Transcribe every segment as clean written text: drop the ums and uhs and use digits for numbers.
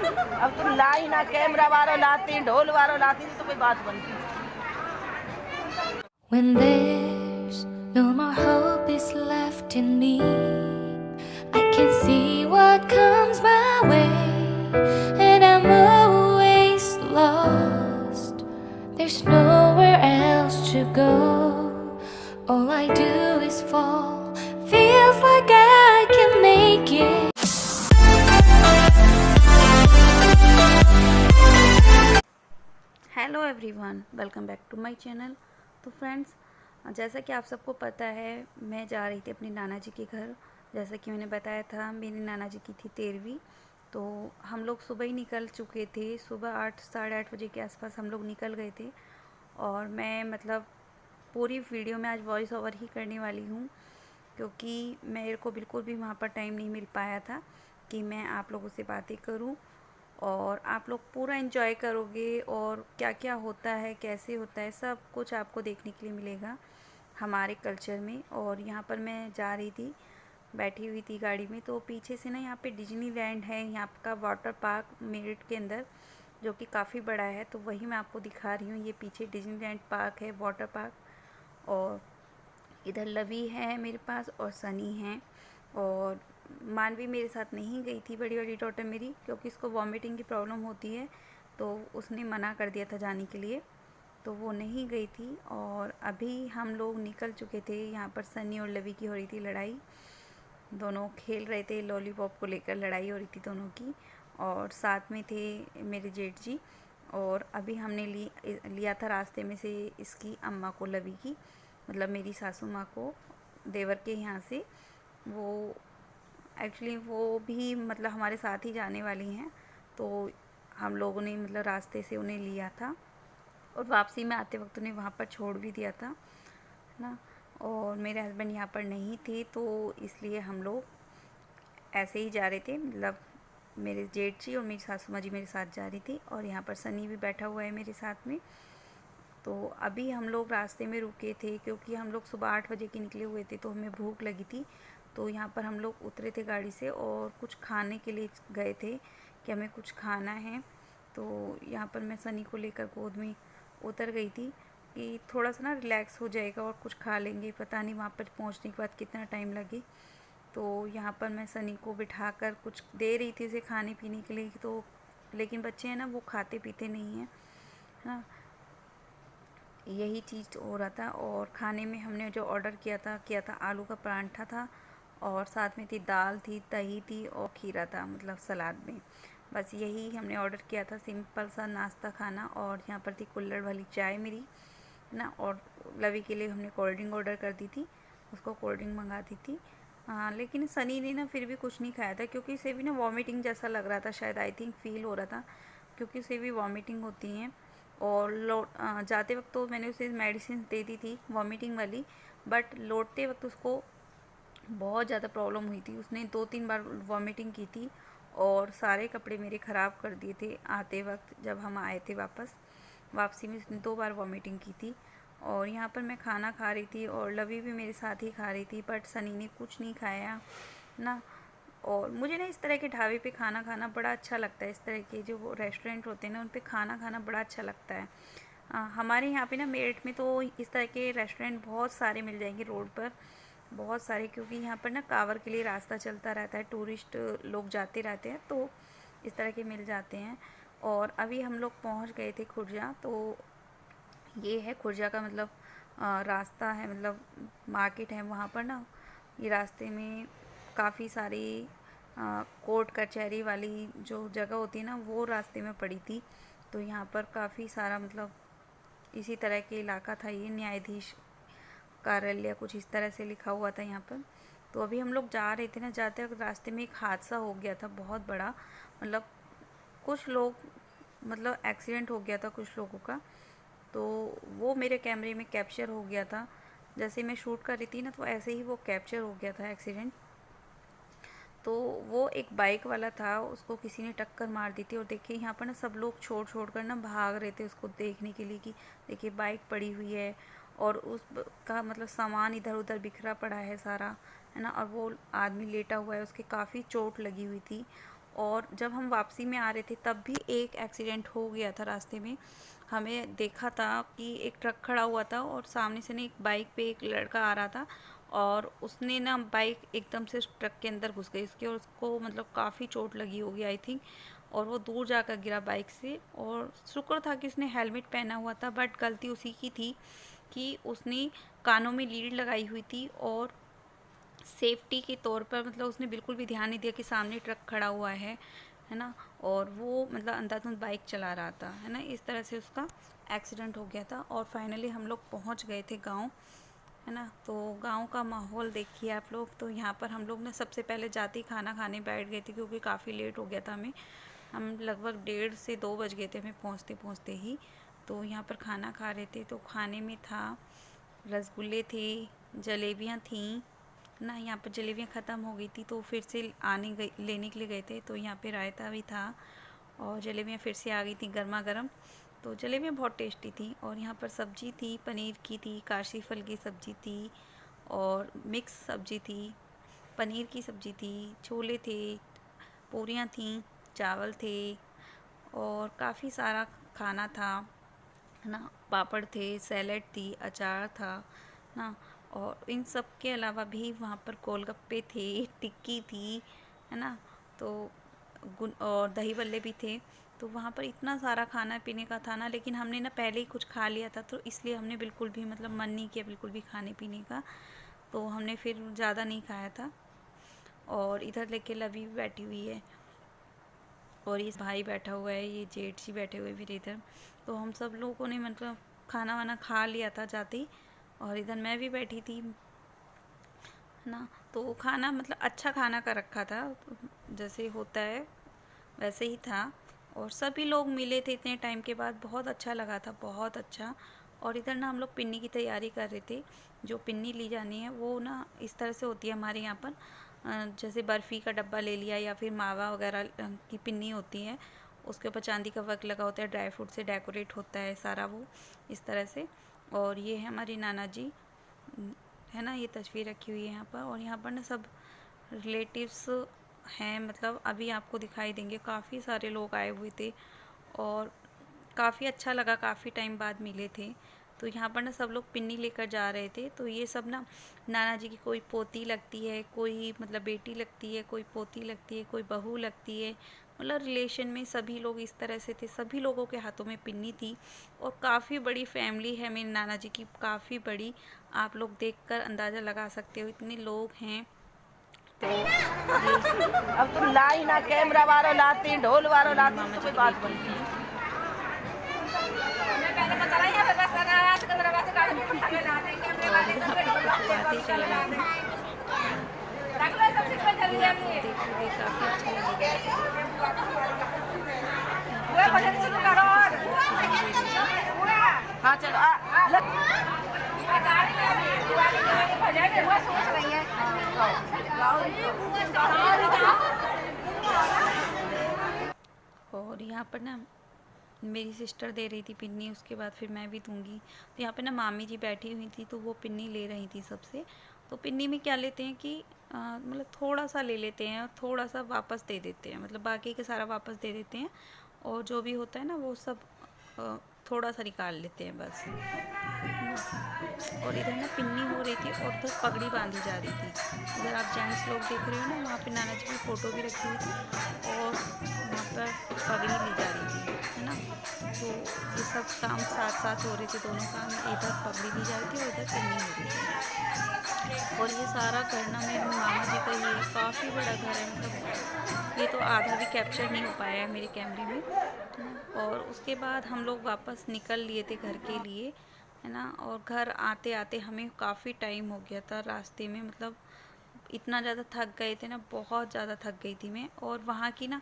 अब तुम लाई ना कैमरा वालों लाती, ढोल वालों लाती तो कोई बात बनती। When there's no more hope is left in me, I can see what comes my way, and I'm always lost. There's nowhere else to go. All I do is fall. Feels like I can make it. Hello everyone, welcome back to my channel. तो friends, जैसा कि आप सबको पता है, मैं जा रही थी अपने नाना जी के घर। जैसा कि मैंने बताया था, मेरी नाना जी की थी 13वीं। तो हम लोग सुबह ही निकल चुके थे। सुबह 8 साढ़े 8 बजे के आसपास हम लोग निकल गए थे। और मैं मतलब पूरी वीडियो में आज वॉइस ओवर ही करने वाली हूँ, क्योंकि मेरे को बिल्कुल भी वहाँ पर टाइम नहीं मिल पाया था कि मैं आप लोगों से बातें करूँ। और आप लोग पूरा एंजॉय करोगे और क्या क्या होता है, कैसे होता है, सब कुछ आपको देखने के लिए मिलेगा हमारे कल्चर में। और यहाँ पर मैं जा रही थी, बैठी हुई थी गाड़ी में, तो पीछे से ना यहाँ पे डिज्नीलैंड है, यहाँ का वाटर पार्क मेरठ के अंदर, जो कि काफ़ी बड़ा है। तो वही मैं आपको दिखा रही हूँ। ये पीछे डिज्नीलैंड पार्क है, वाटर पार्क। और इधर लवी है मेरे पास और सनी है। और मानवी मेरे साथ नहीं गई थी, बड़ी बड़ी डॉटर मेरी, क्योंकि इसको वॉमिटिंग की प्रॉब्लम होती है, तो उसने मना कर दिया था जाने के लिए, तो वो नहीं गई थी। और अभी हम लोग निकल चुके थे। यहाँ पर सनी और लवी की हो रही थी लड़ाई। दोनों खेल रहे थे, लॉलीपॉप को लेकर लड़ाई हो रही थी दोनों की। और साथ में थे मेरे जेठ जी। और अभी हमने लिया था रास्ते में से इसकी अम्मा को, लवी की, मतलब मेरी सासू माँ को, देवर के यहाँ से। वो एक्चुअली वो भी मतलब हमारे साथ ही जाने वाली हैं, तो हम लोगों ने मतलब रास्ते से उन्हें लिया था और वापसी में आते वक्त उन्हें वहाँ पर छोड़ भी दिया था, है ना। और मेरे हस्बैंड यहाँ पर नहीं थे, तो इसलिए हम लोग ऐसे ही जा रहे थे। मतलब मेरे जेठ जी और मेरी सासू माँ जी मेरे साथ जा रही थी, और यहाँ पर सनी भी बैठा हुआ है मेरे साथ में। तो अभी हम लोग रास्ते में रुके थे, क्योंकि हम लोग सुबह 8 बजे के निकले हुए थे, तो हमें भूख लगी थी। तो यहाँ पर हम लोग उतरे थे गाड़ी से और कुछ खाने के लिए गए थे कि हमें कुछ खाना है। तो यहाँ पर मैं सनी को लेकर गोद में उतर गई थी कि थोड़ा सा ना रिलैक्स हो जाएगा और कुछ खा लेंगे, पता नहीं वहाँ पर पहुँचने के बाद कितना टाइम लगे। तो यहाँ पर मैं सनी को बिठाकर कुछ दे रही थी उसे खाने पीने के लिए, तो लेकिन बच्चे हैं ना, वो खाते पीते नहीं हैं, है ना। यही चीज़ हो रहा था। और खाने में हमने जो ऑर्डर किया था आलू का परांठा था, और साथ में थी दाल, थी दही थी और खीरा था, मतलब सलाद में। बस यही हमने ऑर्डर किया था, सिंपल सा नाश्ता खाना। और यहाँ पर थी कुल्हड़ वाली चाय मेरी, ना। और लवी के लिए हमने कोल्ड ड्रिंक ऑर्डर कर दी थी, उसको कोल्ड ड्रिंक मंगा दी थी। हाँ, लेकिन सनी ने ना फिर भी कुछ नहीं खाया था, क्योंकि इसे भी ना वॉमिटिंग जैसा लग रहा था, शायद आई थिंक फील हो रहा था, क्योंकि उसे भी वॉमिटिंग होती हैं। और जाते वक्त तो मैंने उसे मेडिसिन दे दी थी वॉमिटिंग वाली, बट लौटते वक्त उसको बहुत ज़्यादा प्रॉब्लम हुई थी। उसने 2-3 बार वॉमिटिंग की थी, और सारे कपड़े मेरे ख़राब कर दिए थे आते वक्त, जब हम आए थे वापसी में उसने 2 बार वॉमिटिंग की थी। और यहाँ पर मैं खाना खा रही थी और लवी भी मेरे साथ ही खा रही थी, बट सनी ने कुछ नहीं खाया, ना। और मुझे ना इस तरह के ढाबे पे खाना खाना बड़ा अच्छा लगता है। इस तरह के जो रेस्टोरेंट होते हैं ना, उन पे खाना खाना बड़ा अच्छा लगता है। हमारे यहाँ पे ना मेरठ में तो इस तरह के रेस्टोरेंट बहुत सारे मिल जाएंगे रोड पर, बहुत सारे, क्योंकि यहाँ पर ना कांवड़ के लिए रास्ता चलता रहता है, टूरिस्ट लोग जाते रहते हैं, तो इस तरह के मिल जाते हैं। और अभी हम लोग पहुँच गए थे खुर्जा। तो ये है खुर्जा का मतलब रास्ता है, मतलब मार्केट है वहाँ पर ना। ये रास्ते में काफ़ी सारी कोर्ट कचहरी वाली जो जगह होती है ना, वो रास्ते में पड़ी थी। तो यहाँ पर काफ़ी सारा मतलब इसी तरह के इलाका था ये, न्यायाधीश कार्यालय कुछ इस तरह से लिखा हुआ था यहाँ पर। तो अभी हम लोग जा रहे थे ना, जाते वक्त रास्ते में एक हादसा हो गया था बहुत बड़ा। मतलब कुछ लोग, मतलब एक्सीडेंट हो गया था कुछ लोगों का, तो वो मेरे कैमरे में कैप्चर हो गया था। जैसे मैं शूट कर रही थी ना, तो ऐसे ही वो कैप्चर हो गया था एक्सीडेंट। तो वो एक बाइक वाला था, उसको किसी ने टक्कर मार दी थी। और देखिए यहाँ पर ना सब लोग छोड़ छोड़ कर ना भाग रहे थे उसको देखने के लिए कि देखिए बाइक पड़ी हुई है, और उसका मतलब सामान इधर उधर बिखरा पड़ा है सारा, है ना। और वो आदमी लेटा हुआ है, उसके काफ़ी चोट लगी हुई थी। और जब हम वापसी में आ रहे थे तब भी एक एक्सीडेंट हो गया था रास्ते में। हमें देखा था कि एक ट्रक खड़ा हुआ था और सामने से ना एक बाइक पे एक लड़का आ रहा था और उसने ना बाइक एकदम से ट्रक के अंदर घुस गई उसके, और उसको मतलब काफ़ी चोट लगी होगी आई थिंक, और वो दूर जाकर गिरा बाइक से। और शुक्र था कि उसने हेलमेट पहना हुआ था, बट गलती उसी की थी कि उसने कानों में लीड लगाई हुई थी और सेफ्टी के तौर पर मतलब उसने बिल्कुल भी ध्यान नहीं दिया कि सामने ट्रक खड़ा हुआ है ना, और वो मतलब अंधाधुंध बाइक चला रहा था, है ना। इस तरह से उसका एक्सीडेंट हो गया था और फाइनली हम लोग पहुंच गए थे गांव, है ना। तो गांव का माहौल देखिए आप लोग। तो यहाँ पर हम लोग ने सबसे पहले जाते ही खाना खाने बैठ गए थे क्योंकि काफ़ी लेट हो गया था हमें। हम लगभग 1:30 से 2 बज गए थे हमें पहुँचते पहुँचते ही। तो यहाँ पर खाना खा रहे थे। तो खाने में था रसगुल्ले थे, जलेबियाँ थीं ना। यहाँ पर जलेबियाँ ख़त्म हो गई थी तो फिर से लेने के लिए गए थे। तो यहाँ पे रायता भी था और जलेबियाँ फिर से आ गई थी गर्मा गर्म। तो जलेबियाँ बहुत टेस्टी थी। और यहाँ पर सब्ज़ी थी, पनीर की थी, काशी फल की सब्ज़ी थी और मिक्स सब्ज़ी थी, पनीर की सब्ज़ी थी, छोले थे, पूरियाँ थीं, चावल थे और काफ़ी सारा खाना था, है ना। पापड़ थे, सैलेड थी, अचार था ना। और इन सब के अलावा भी वहाँ पर गोलगप्पे थे, टिक्की थी, है ना। तो और दही बल्ले भी थे। तो वहाँ पर इतना सारा खाना पीने का था ना, लेकिन हमने ना पहले ही कुछ खा लिया था तो इसलिए हमने बिल्कुल भी मतलब मन नहीं किया बिल्कुल भी खाने पीने का। तो हमने फिर ज़्यादा नहीं खाया था। और इधर लेके लवी भी बैठी हुई है और ये भाई बैठा हुआ है, ये जेठ जी बैठे हुए फिर इधर। तो हम सब लोगों ने मतलब खाना वाना खा लिया था जाते ही, और इधर मैं भी बैठी थी ना। तो खाना मतलब अच्छा खाना का रखा था, जैसे होता है वैसे ही था। और सभी लोग मिले थे इतने टाइम के बाद, बहुत अच्छा लगा था, बहुत अच्छा। और इधर ना हम लोग पिन्नी की तैयारी कर रहे थे। जो पिन्नी ली जानी है वो ना इस तरह से होती है हमारे यहाँ पर, जैसे बर्फ़ी का डब्बा ले लिया या फिर मावा वगैरह की पिन्नी होती है, उसके ऊपर चांदी का वर्क लगा होता है, ड्राई फ्रूट से डेकोरेट होता है सारा वो इस तरह से। और ये है हमारी नाना जी, है ना, ये तस्वीर रखी हुई है यहाँ पर। और यहाँ पर ना सब रिलेटिव्स हैं, मतलब अभी आपको दिखाई देंगे, काफ़ी सारे लोग आए हुए थे और काफ़ी अच्छा लगा, काफ़ी टाइम बाद मिले थे। तो यहाँ पर ना सब लोग पिन्नी लेकर जा रहे थे। तो ये सब ना नाना जी की कोई पोती लगती है, कोई मतलब बेटी लगती है, कोई पोती लगती है, कोई बहू लगती है, मतलब रिलेशन में सभी लोग इस तरह से थे। सभी लोगों के हाथों में पिन्नी थी और काफ़ी बड़ी फैमिली है मेरी नाना जी की, काफ़ी बड़ी। आप लोग देखकर अंदाज़ा लगा सकते हो इतने लोग हैं। तो ये अब तुम लाई ना कैमरा वालों लाती, ढोल वालों लाती मामा तो जी कोई की बात बेटी बनती। हैं। और यहाँ पर कुछ बातें चल रही थी, ये आप लोग देखोगे काफ़ी अच्छा लगेगा। यहाँ पर नाना जी नाना जी सबको खिलाने दे रहे थे। हाँ चलो और यहाँ पर ना मेरी सिस्टर दे रही थी पिन्नी, उसके बाद फिर मैं भी दूंगी। तो यहाँ पे ना मामी जी बैठी हुई थी तो वो पिन्नी ले रही थी सबसे। तो पिन्नी में क्या लेते हैं कि मतलब थोड़ा सा ले लेते हैं और थोड़ा सा वापस दे देते हैं, मतलब बाकी के सारा वापस दे देते हैं और जो भी होता है ना वो सब थोड़ा सा निकाल लेते हैं बस। और इधर ना पिन्नी हो रही थी और उधर पगड़ी बांधी जा रही थी। इधर आप जेंट्स लोग देख रहे हो ना, वहाँ पे नाना जी की फ़ोटो भी रखी हुई थी और वहाँ पर पगड़ी ली जा रही थी, है ना। तो ये सब काम साथ साथ हो रहे थे, दोनों काम, इधर पगड़ी ली जा रही थी और इधर पिन्नी हो रही थी। और ये सारा घर ना मेरे मामा जी का ही है, काफ़ी बड़ा घर है, मतलब ये तो आधा भी कैप्चर नहीं हो पाया है मेरे कैमरे में, है ना। और उसके बाद हम लोग वापस निकल लिए थे घर के लिए, है ना। और घर आते आते हमें काफ़ी टाइम हो गया था रास्ते में, मतलब इतना ज़्यादा थक गए थे ना, बहुत ज़्यादा थक गई थी मैं। और वहाँ की ना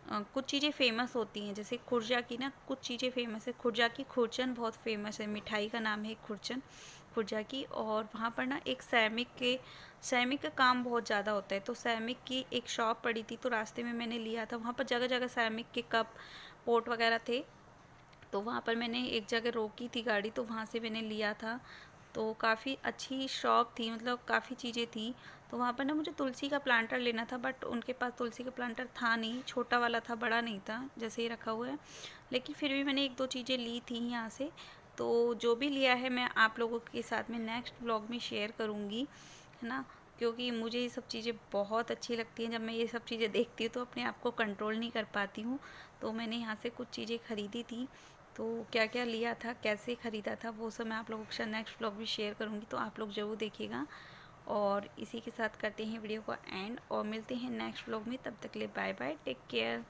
कुछ चीज़ें फ़ेमस होती हैं, जैसे खुर्जा की ना कुछ चीज़ें फ़ेमस है। खुर्जा की खुरचन बहुत फ़ेमस है, मिठाई का नाम है खुरचन, खुर्जा की। और वहाँ पर ना एक सैमिक का काम बहुत ज़्यादा होता है, तो सैमिक की एक शॉप पड़ी थी तो रास्ते में मैंने लिया था। वहाँ पर जगह जगह सैमिक के कप पोट वगैरह थे, तो वहाँ पर मैंने एक जगह रोकी थी गाड़ी तो वहाँ से मैंने लिया था। तो काफ़ी अच्छी शॉप थी, मतलब काफ़ी चीज़ें थी। तो तो वहाँ पर ना मुझे तुलसी का प्लांटर लेना था, बट उनके पास तुलसी का प्लांटर था नहीं, छोटा वाला था, बड़ा नहीं था जैसे ही रखा हुआ है। लेकिन फिर भी मैंने 1-2 चीज़ें ली थी यहाँ से। तो जो भी लिया है मैं आप लोगों के साथ में नेक्स्ट व्लॉग में शेयर करूँगी, है ना, क्योंकि मुझे ये सब चीज़ें बहुत अच्छी लगती हैं। जब मैं ये सब चीज़ें देखती हूँ तो अपने आप को कंट्रोल नहीं कर पाती हूँ। तो मैंने यहाँ से कुछ चीज़ें ख़रीदी थी, तो क्या क्या लिया था, कैसे ख़रीदा था, वो सब मैं आप लोगों के साथ नेक्स्ट व्लॉग में शेयर करूँगी, तो आप लोग ज़रूर देखिएगा। और इसी के साथ करते हैं वीडियो को एंड और मिलते हैं नेक्स्ट व्लॉग में। तब तक के लिए बाय बाय, टेक केयर।